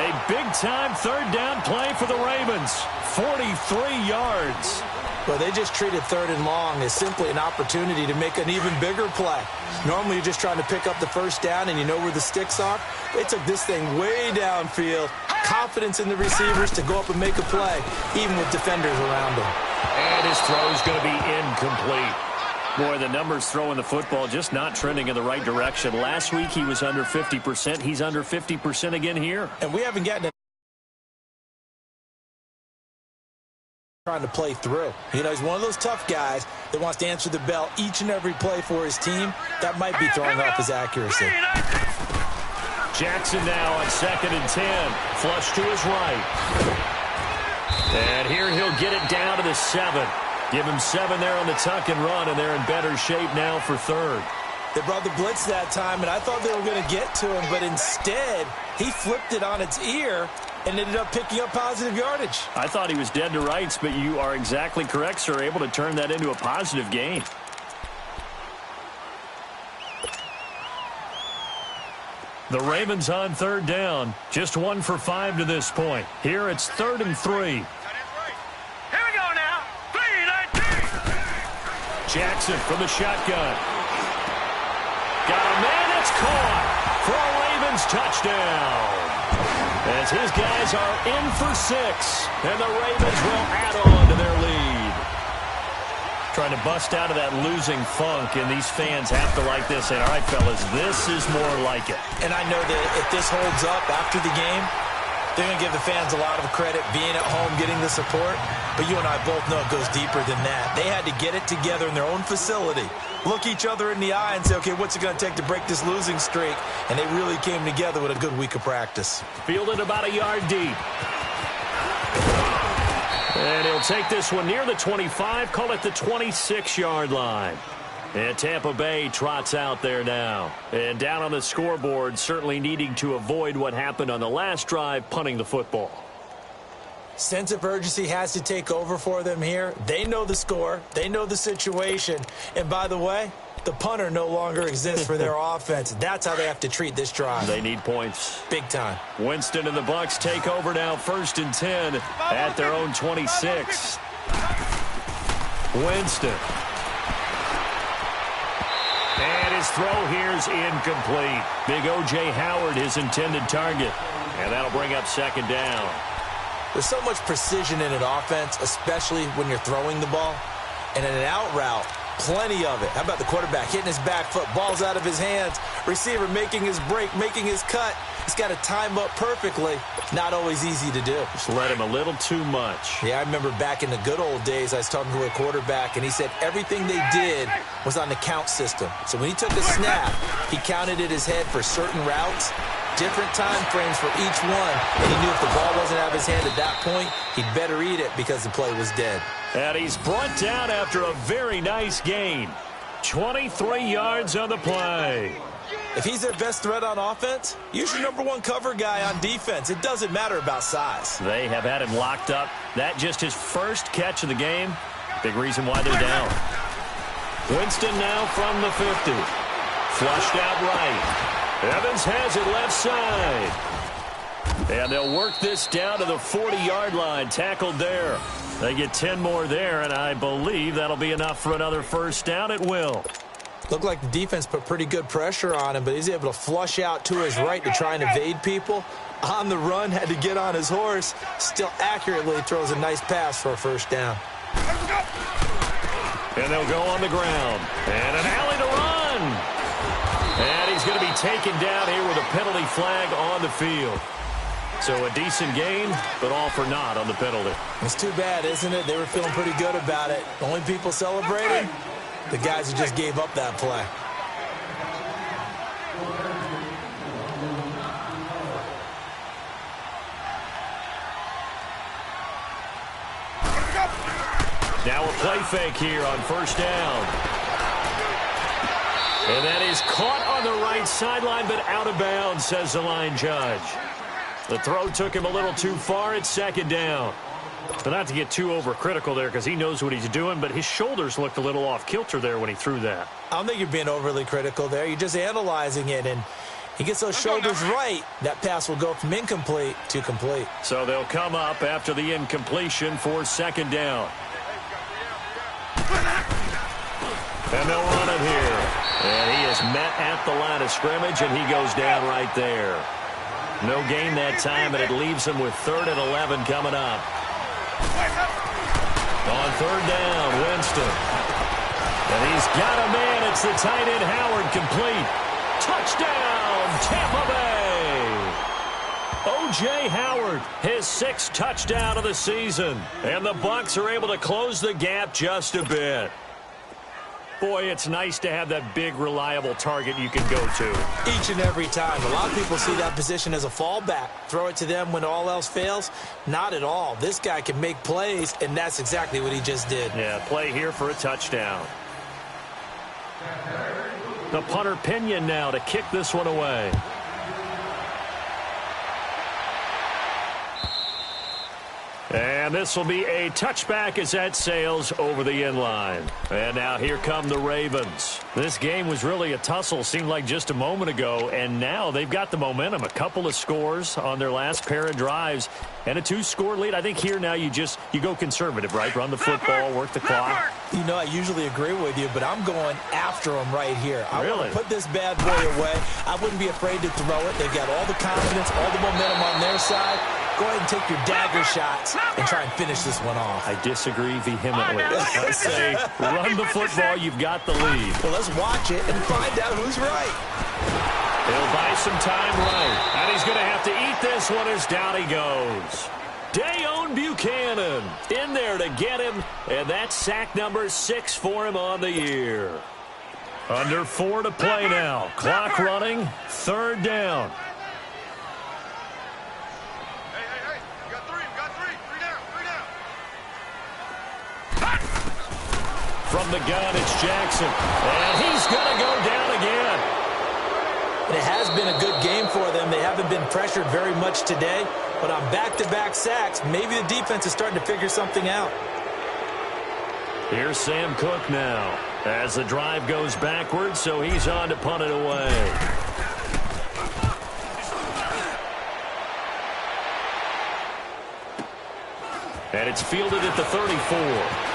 A big-time third down play for the Ravens. 43 yards. Well, they just treated third and long as simply an opportunity to make an even bigger play. Normally, you're just trying to pick up the first down and you know where the sticks are. They took this thing way downfield. Confidence in the receivers to go up and make a play, even with defenders around him. And his throw is going to be incomplete. Boy, the numbers throwing the football just not trending in the right direction. Last week, he was under 50%. He's under 50% again here. And we haven't gotten trying to play through. You know, he's one of those tough guys that wants to answer the bell each and every play for his team. That might be throwing off his accuracy. Jackson now on 2nd and 10. Flush to his right. And here he'll get it down to the 7. Give him 7 there on the tuck and run, and they're in better shape now for third. They brought the blitz that time, and I thought they were going to get to him, but instead, he flipped it on its ear and ended up picking up positive yardage. I thought he was dead to rights, but you are exactly correct, sir. Able to turn that into a positive gain. The Ravens on third down. Just 1 for 5 to this point. Here it's 3rd and 3. Here we go now. 3-19. Jackson from the shotgun. Got a man that's caught for a Ravens touchdown. As his guys are in for 6, and the Ravens will add on to their lead. Trying to bust out of that losing funk, and these fans have to like this. And all right, fellas, this is more like it. And I know that if this holds up after the game, they're going to give the fans a lot of credit being at home, getting the support. But you and I both know it goes deeper than that. They had to get it together in their own facility, look each other in the eye and say, okay, what's it going to take to break this losing streak? And they really came together with a good week of practice. Fielded about a yard deep. And he'll take this one near the 25, call it the 26-yard line. And Tampa Bay trots out there now. And down on the scoreboard, certainly needing to avoid what happened on the last drive, punting the football. Sense of urgency has to take over for them here. They know the score. They know the situation. And by the way, the punter no longer exists for their offense. That's how they have to treat this drive. They need points. Big time. Winston and the Bucs take over now, 1st and 10 at their own 26. Winston. And his throw here's incomplete. Big O.J. Howard, his intended target. And that'll bring up 2nd down. There's so much precision in an offense, especially when you're throwing the ball. And in an out route, plenty of it. How about the quarterback hitting his back foot, balls out of his hands, receiver making his break, making his cut. He's got to time up perfectly. Not always easy to do. Just let him a little too much. Yeah, I remember back in the good old days, I was talking to a quarterback, and he said everything they did was on the count system. So when he took a snap, he counted in his head for certain routes, different time frames for each one, and he knew if the ball wasn't out of his hand at that point, he'd better eat it because the play was dead. And he's brought down after a very nice gain. 23 yards on the play. If he's their best threat on offense, use your number one cover guy on defense. It doesn't matter about size. They have had him locked up. That just his first catch of the game. Big reason why they're down. Winston now from the 50. Flushed out right. Evans has it left side. And they'll work this down to the 40-yard line. Tackled there. They get 10 more there, and I believe that'll be enough for another first down. It will. Looked like the defense put pretty good pressure on him, but he's able to flush out to his right to try and evade people. On the run, had to get on his horse. Still accurately throws a nice pass for a first down. And they'll go on the ground. And an alley to run. And he's going to be taken down here with a penalty flag on the field. So a decent gain, but all for naught on the penalty. It's too bad, isn't it? They were feeling pretty good about it. Only people celebrating, the guys who just gave up that play. Now a play fake here on first down. And that is caught on the right sideline, but out of bounds, says the line judge. The throw took him a little too far. It's second down. But not to get too overcritical there because he knows what he's doing, but his shoulders looked a little off kilter there when he threw that. I don't think you're being overly critical there. You're just analyzing it, and he gets those shoulders right. That pass will go from incomplete to complete. So they'll come up after the incompletion for second down. And they'll run it here. And he is met at the line of scrimmage, and he goes down right there. No gain that time, and it leaves him with 3rd and 11 coming up. On third down, Winston. And he's got a man. It's the tight end, Howard, complete. Touchdown, Tampa Bay. O.J. Howard, his 6th touchdown of the season. And the Bucs are able to close the gap just a bit. Boy, it's nice to have that big, reliable target you can go to. Each and every time. A lot of people see that position as a fallback. Throw it to them when all else fails. Not at all. This guy can make plays, and that's exactly what he just did. Yeah, play here for a touchdown. The punter Pinion now to kick this one away. And this will be a touchback as that sails over the end line. And now here come the Ravens. This game was really a tussle, seemed like just a moment ago, and now they've got the momentum. A couple of scores on their last pair of drives and a 2-score lead. I think here now you go conservative, right? Run the football, work the clock. You know, I usually agree with you, but I'm going after them right here. I really want to put this bad boy away. I wouldn't be afraid to throw it. They've got all the confidence, all the momentum on their side. Go ahead and take your dagger shots and try and finish this one off. I disagree vehemently. I say run the football. You've got the lead. Well, let's watch it and find out who's right. He'll buy some time right. And he's going to have to eat this one as down he goes. Dayon Buchanan in there to get him. And that's sack number 6 for him on the year. Under 4 to play now. Clock running. 3rd down. From the gun, it's Jackson. And he's going to go down again. And it has been a good game for them. They haven't been pressured very much today. But on back-to-back sacks, maybe the defense is starting to figure something out. Here's Sam Cook now. As the drive goes backwards, so he's on to punt it away. And it's fielded at the 34.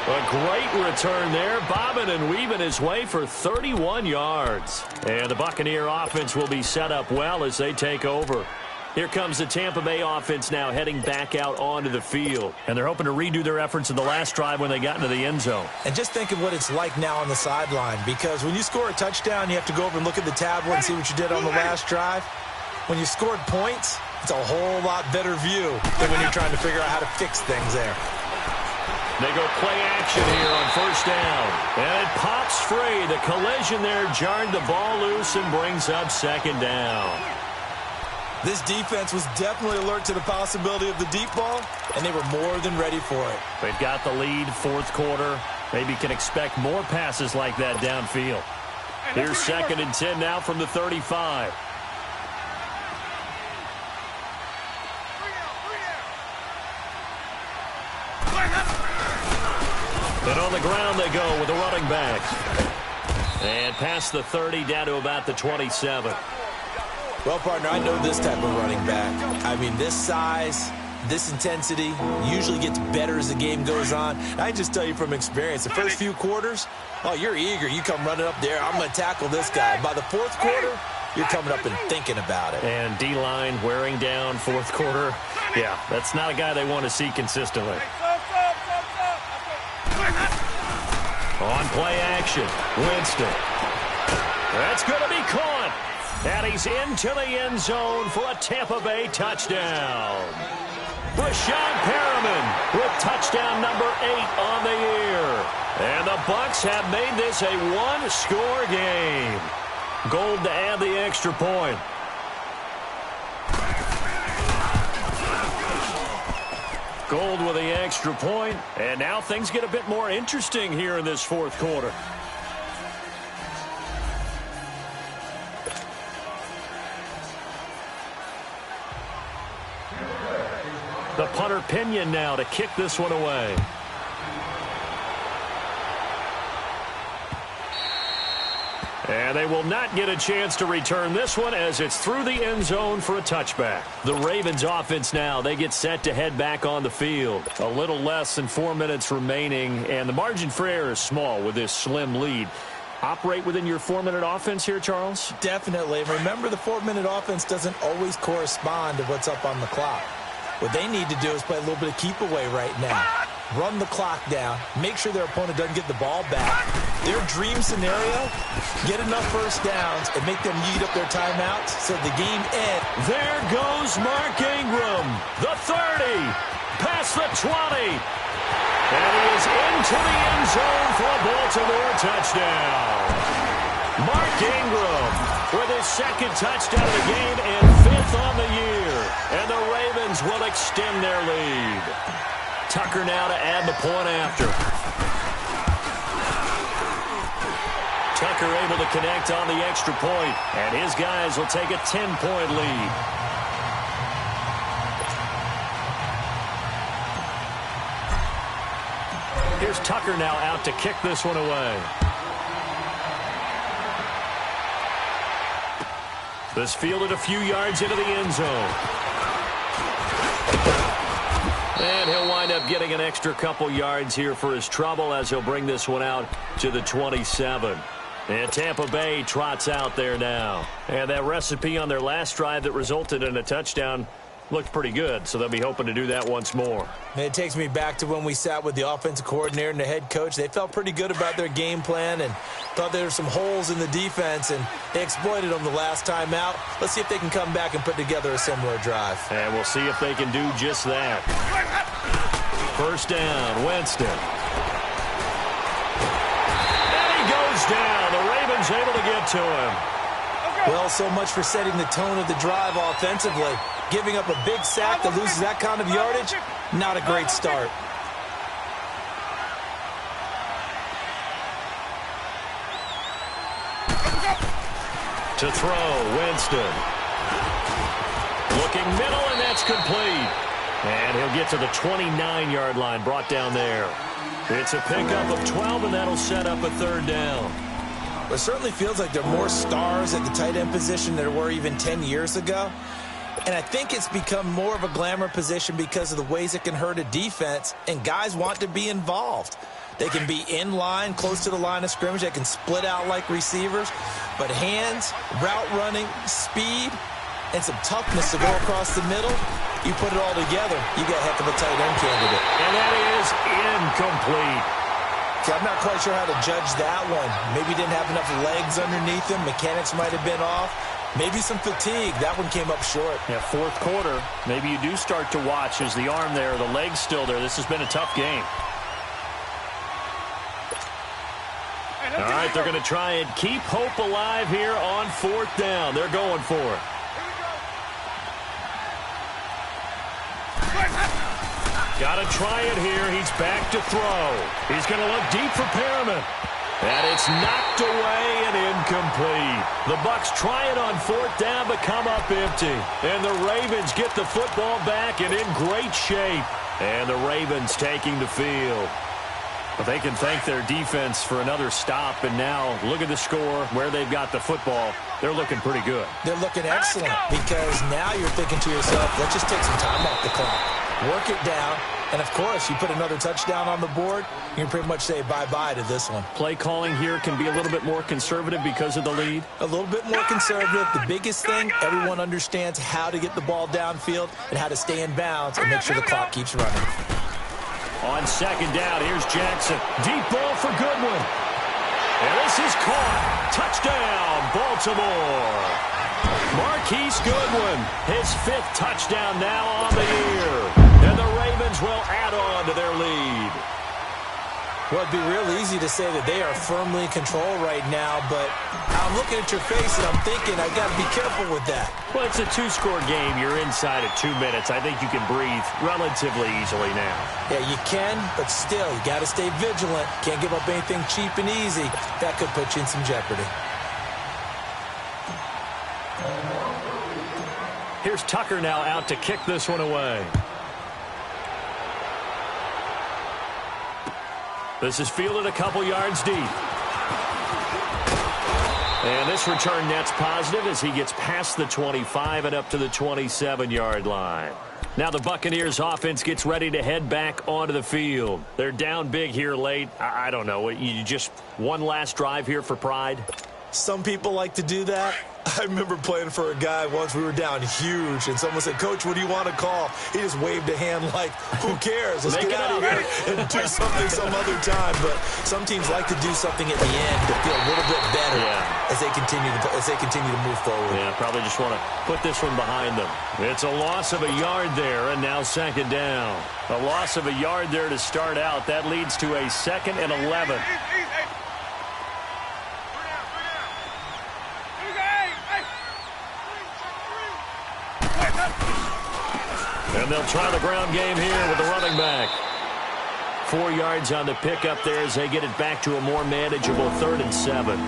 A great return there, bobbing and weaving his way for 31 yards. And the Buccaneer offense will be set up well as they take over. Here comes the Tampa Bay offense now heading back out onto the field. And they're hoping to redo their efforts in the last drive when they got into the end zone. And just think of what it's like now on the sideline, because when you score a touchdown, you have to go over and look at the tablet and see what you did on the last drive. When you scored points, it's a whole lot better view than when you're trying to figure out how to fix things there. They go play action here on first down. And it pops free. The collision there jarred the ball loose and brings up second down. This defense was definitely alert to the possibility of the deep ball, and they were more than ready for it. They've got the lead, fourth quarter. Maybe can expect more passes like that downfield. Here's 2nd and 10 now from the 35. And on the ground they go with the running back. And past the 30 down to about the 27. Well, partner, I know this type of running back. I mean, this size, this intensity usually gets better as the game goes on. I just tell you from experience, the first few quarters, oh, you're eager. You come running up there, I'm going to tackle this guy. By the fourth quarter, you're coming up and thinking about it. And D-line wearing down fourth quarter. Yeah, that's not a guy they want to see consistently. On play action, Winston. That's going to be caught. And he's into the end zone for a Tampa Bay touchdown. Rashad Perriman with touchdown number 8 on the year. And the Bucs have made this a one-score game. Gold to add the extra point. Gold with the extra point. And now things get a bit more interesting here in this fourth quarter. The punter Pinion now to kick this one away. And they will not get a chance to return this one as it's through the end zone for a touchback. The Ravens offense now, they get set to head back on the field. A little less than 4 minutes remaining, and the margin for error is small with this slim lead. Operate within your 4-minute offense here, Charles? Definitely. Remember, the 4-minute offense doesn't always correspond to what's up on the clock. What they need to do is play a little bit of keep away right now. Run the clock down. Make sure their opponent doesn't get the ball back. Their dream scenario, get enough first downs and make them eat up their timeouts so the game ends. There goes Mark Ingram. The 30. Past the 20. And he is into the end zone for a Baltimore touchdown. Mark Ingram with his 2nd touchdown of the game and 5th on the year. And the Ravens will extend their lead. Tucker now to add the point after. Tucker able to connect on the extra point, and his guys will take a 10-point lead. Here's Tucker now out to kick this one away. This fielded a few yards into the end zone. And he'll wind up getting an extra couple yards here for his trouble as he'll bring this one out to the 27. And Tampa Bay trots out there now. And that recipe on their last drive that resulted in a touchdown looked pretty good, so they'll be hoping to do that once more. It takes me back to when we sat with the offensive coordinator and the head coach. They felt pretty good about their game plan and thought there were some holes in the defense, and they exploited them the last time out. Let's see if they can come back and put together a similar drive. And we'll see if they can do just that. First down, Winston. And he goes down. The Ravens able to get to him. Well, so much for setting the tone of the drive offensively. Giving up a big sack that loses that kind of yardage, not a great start. To throw, Winston. Looking middle, and that's complete. And he'll get to the 29-yard line, brought down there. It's a pickup of 12, and that'll set up a 3rd down. It certainly feels like there are more stars at the tight end position than there were even 10 years ago. And I think it's become more of a glamour position because of the ways it can hurt a defense, and guys want to be involved. They can be in line, close to the line of scrimmage. They can split out like receivers. But hands, route running, speed, and some toughness to go across the middle. You put it all together, you got a heck of a tight end candidate. And that is incomplete. Okay, I'm not quite sure how to judge that one. Maybe he didn't have enough legs underneath him. Mechanics might have been off. Maybe some fatigue. That one came up short. Yeah, fourth quarter. Maybe you do start to watch. Is the arm there, the leg's still there? This has been a tough game. All right, they're going to try and keep hope alive here on fourth down. They're going for it. Got to try it here. He's back to throw. He's going to look deep for Perriman. And it's knocked away and incomplete. The Bucs try it on fourth down but come up empty. And the Ravens get the football back and in great shape. And the Ravens taking the field. But they can thank their defense for another stop. And now look at the score, where they've got the football. They're looking pretty good. They're looking excellent because now you're thinking to yourself, let's just take some time off the clock. Work it down. And, of course, you put another touchdown on the board, you can pretty much say bye-bye to this one. Play calling here can be a little bit more conservative because of the lead. A little bit more conservative. The biggest thing, everyone understands how to get the ball downfield and how to stay in bounds and make sure the clock keeps running. On second down, here's Jackson. Deep ball for Goodwin. And this is caught. Touchdown, Baltimore. Marquise Goodwin, his 5th touchdown now on the year. And the Ravens will add on to their lead. Well, it'd be real easy to say that they are firmly in control right now, but I'm looking at your face and I'm thinking I've got to be careful with that. Well, it's a 2-score game. You're inside of 2 minutes. I think you can breathe relatively easily now. Yeah, you can, but still, you got to stay vigilant. Can't give up anything cheap and easy. That could put you in some jeopardy. Here's Tucker now out to kick this one away. This is fielded a couple yards deep. And this return net's positive as he gets past the 25 and up to the 27-yard line. Now the Buccaneers offense gets ready to head back onto the field. They're down big here late. I don't know. You just one last drive here for pride? Some people like to do that. I remember playing for a guy once. We were down huge, and someone said, "Coach, what do you want to call?" He just waved a hand like, who cares? Let's get out of here and do something some other time. But some teams like to do something at the end to feel a little bit better as they continue to move forward. Yeah, probably just want to put this one behind them. It's a loss of a yard there, and now second down. A loss of a yard there to start out. That leads to a 2nd and 11. And they'll try the ground game here with the running back. 4 yards on the pickup there as they get it back to a more manageable 3rd and 7.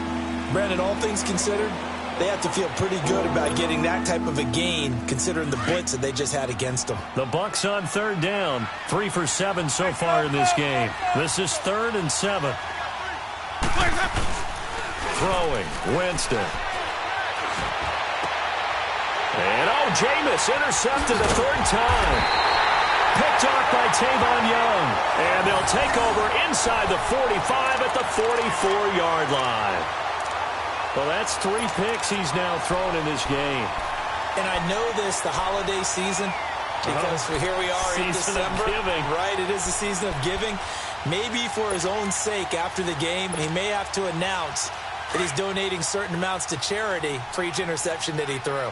Brandon, all things considered, they have to feel pretty good about getting that type of a gain considering the blitz that they just had against them. The Bucs on 3rd down. 3 for 7 so far in this game. This is 3rd and 7. Throwing, Winston. And Jameis intercepted the 3rd time. Picked off by Tavon Young. And they'll take over inside the 45 at the 44-yard line. Well, that's 3 picks he's now thrown in this game. And I know this, the holiday season, because here we are in December. Right, it is the season of giving. Maybe for his own sake after the game, he may have to announce that he's donating certain amounts to charity for each interception that he threw.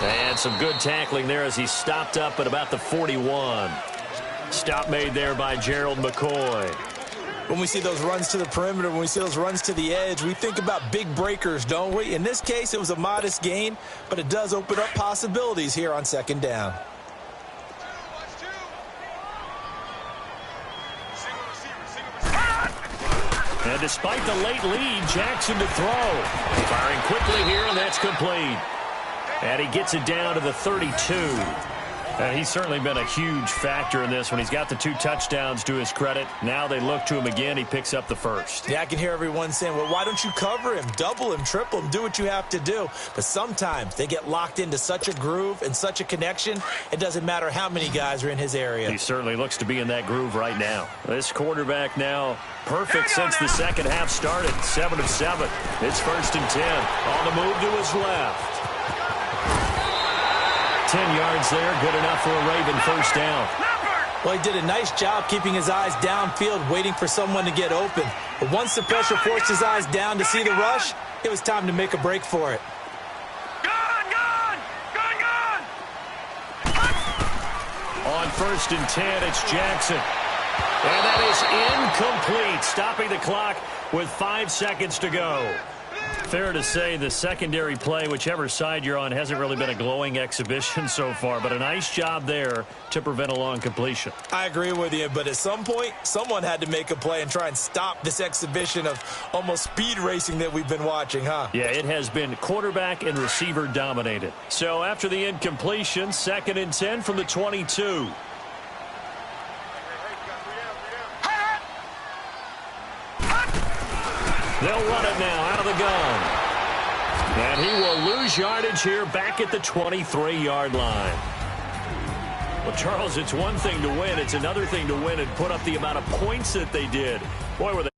And some good tackling there as he stopped up at about the 41. Stop made there by Gerald McCoy. When we see those runs to the perimeter, when we see those runs to the edge, we think about big breakers, don't we? In this case, it was a modest gain, but it does open up possibilities here on 2nd down. And despite the late lead, Jackson to throw. Firing quickly here, and that's complete. And he gets it down to the 32. And he's certainly been a huge factor in this when he's got the 2 touchdowns to his credit. Now they look to him again. He picks up the first. Yeah, I can hear everyone saying, well, why don't you cover him? Double him, triple him, do what you have to do. But sometimes they get locked into such a groove and such a connection, it doesn't matter how many guys are in his area. He certainly looks to be in that groove right now. This quarterback now perfect since the second half started. 7 of 7. It's 1st and 10. On the move to his left. 10 yards there, good enough for a Raven first down. Well, he did a nice job keeping his eyes downfield, waiting for someone to get open. But once the pressure forced his eyes down to see the rush, it was time to make a break for it. Gone! On 1st and 10, it's Jackson. And that is incomplete, stopping the clock with 5 seconds to go. Fair to say the secondary play, whichever side you're on, hasn't really been a glowing exhibition so far, but a nice job there to prevent a long completion. I agree with you, but at some point, someone had to make a play and try and stop this exhibition of almost speed racing that we've been watching, huh? Yeah, it has been quarterback and receiver dominated. So after the incompletion, 2nd and 10 from the 22. They'll run it now out of the gun. And he will lose yardage here back at the 23-yard line. Well, Charles, it's one thing to win. It's another thing to win and put up the amount of points that they did. Boy, were they